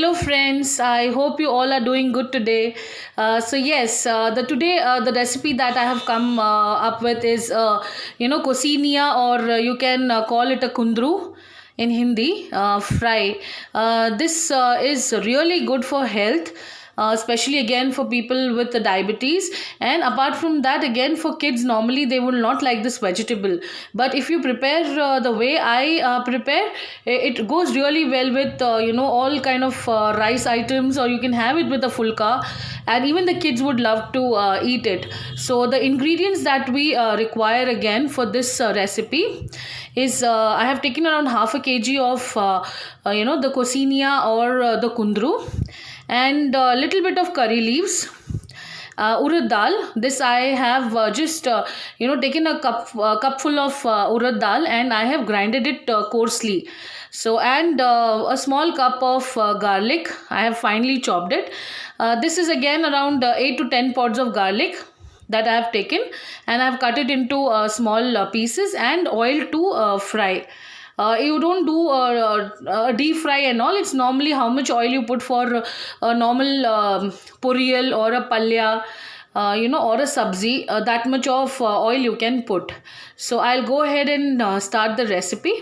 Hello friends, I hope you all are doing good today. The recipe that I have come up with is kosinia, or you can call it a kundru in Hindi, fry. This is really good for health, especially again for people with the diabetes. And apart from that, again for kids, normally they will not like this vegetable. But if you prepare the way I prepare, it goes really well with all kind of rice items, or you can have it with a fulka, and even the kids would love to eat it. So the ingredients that we require again for this recipe is I have taken around half a kg of the cosinia, or the kundru, and a little bit of curry leaves, urad dal. This I have just taken a cupful of urad dal, and I have grinded it coarsely. So, and a small cup of garlic, I have finely chopped it. This is again around 8 to 10 pods of garlic that I have taken, and I have cut it into small pieces, and oil to fry. You don't do deep fry and all. It's normally how much oil you put for a normal poriyal or a palya, or a sabzi. That much of oil you can put. So I'll go ahead and start the recipe.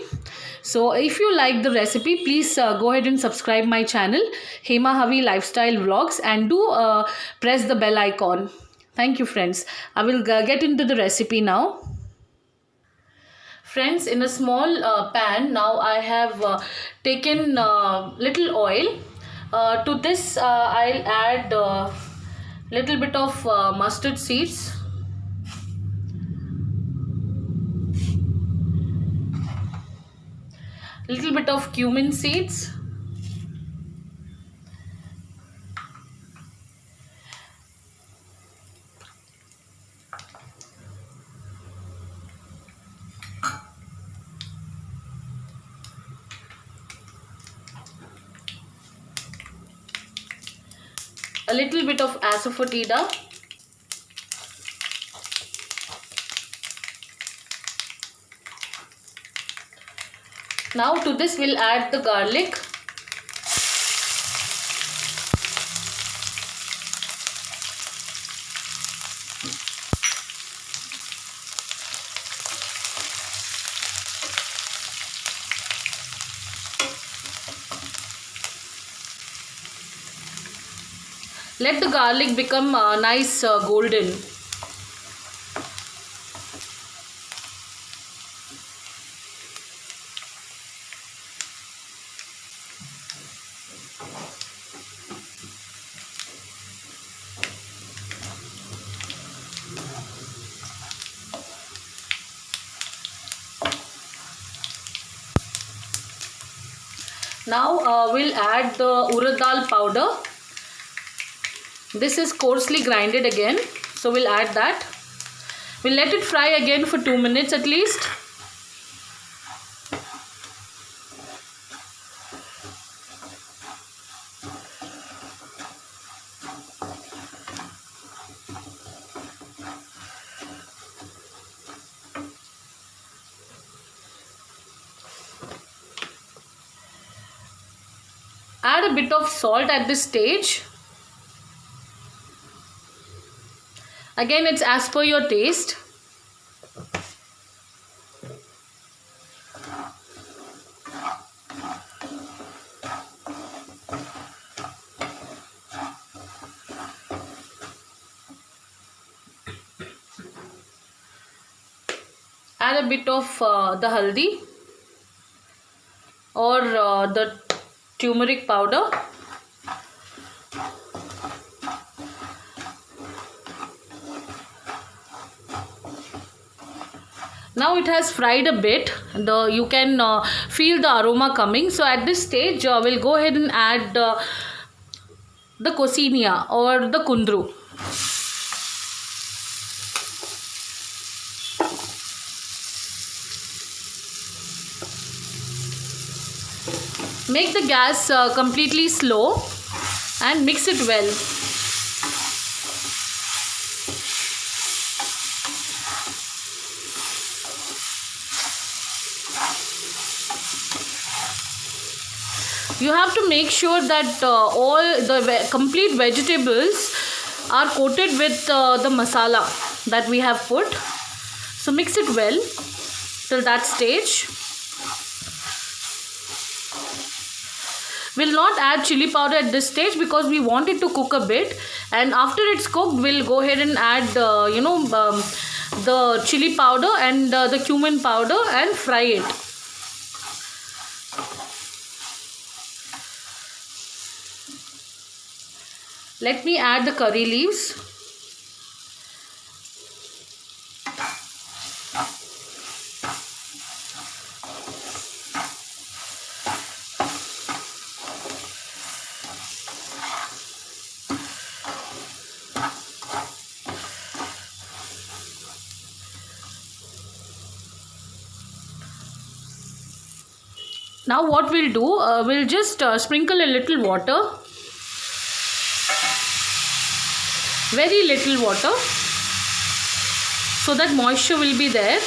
So if you like the recipe, please go ahead and subscribe my channel, Hema Havi Lifestyle Vlogs, and do press the bell icon. Thank you, friends. I will get into the recipe now. Friends, in a small pan, now I have taken little oil. To this, I'll add little bit of mustard seeds, little bit of cumin seeds, a little bit of asafoetida, now to this we'll add the garlic, let the garlic become nice golden. Now we'll add the urad dal powder. This is coarsely grinded again, so we'll add that. We'll let it fry again for 2 minutes at least. Add a bit of salt at this stage. Again, it's as per your taste. Add a bit of the haldi, or the turmeric powder. Now it has fried a bit. You can feel the aroma coming. So at this stage, we'll go ahead and add the cosinia, or the kundru. Make the gas completely slow and mix it well. You have to make sure that all the complete vegetables are coated with the masala that we have put. So mix it well till that stage. We'll not add chili powder at this stage because we want it to cook a bit, and after it's cooked we'll go ahead and add the chili powder and the cumin powder and fry it. Let me add the curry leaves. Now what we'll do, we'll just sprinkle a little water, very little water, so that moisture will be there.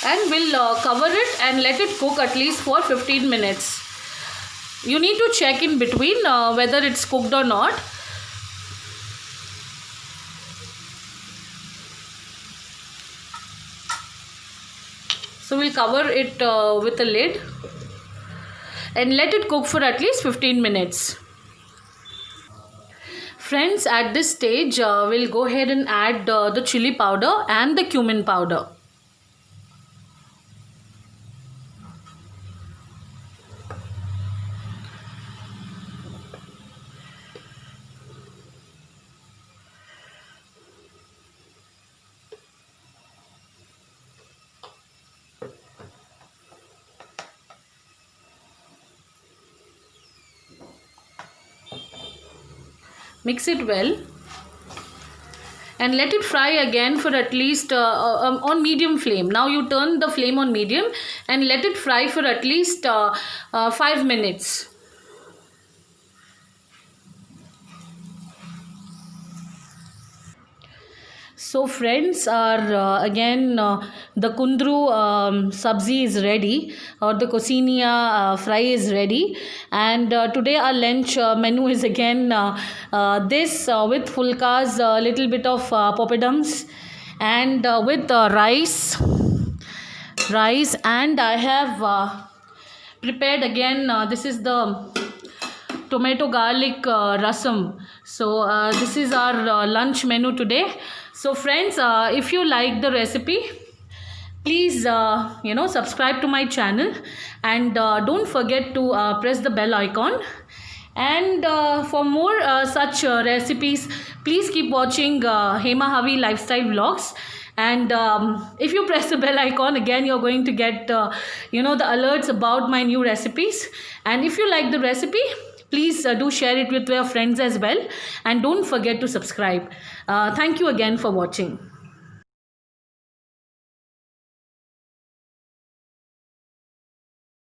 And we'll cover it and let it cook at least for 15 minutes. You need to check in between whether it's cooked or not. So we'll cover it with a lid and let it cook for at least 15 minutes. Friends, at this stage we'll go ahead and add the chili powder and the cumin powder. Mix it well and let it fry again for at least on medium flame. Now you turn the flame on medium and let it fry for at least 5 minutes. So friends, our the kundru sabzi is ready, or the coccinia fry is ready, and today our lunch menu is again this with fulkas, a little bit of poppadums, and with rice, and I have prepared again. This is the tomato garlic rasam. So this is our lunch menu today. So friends, if you like the recipe, please subscribe to my channel, and don't forget to press the bell icon. And for more such recipes, please keep watching Hema Havi Lifestyle Vlogs. And if you press the bell icon, again you're going to get the alerts about my new recipes. And if you like the recipe, please do share it with your friends as well, and don't forget to subscribe. Thank you again for watching.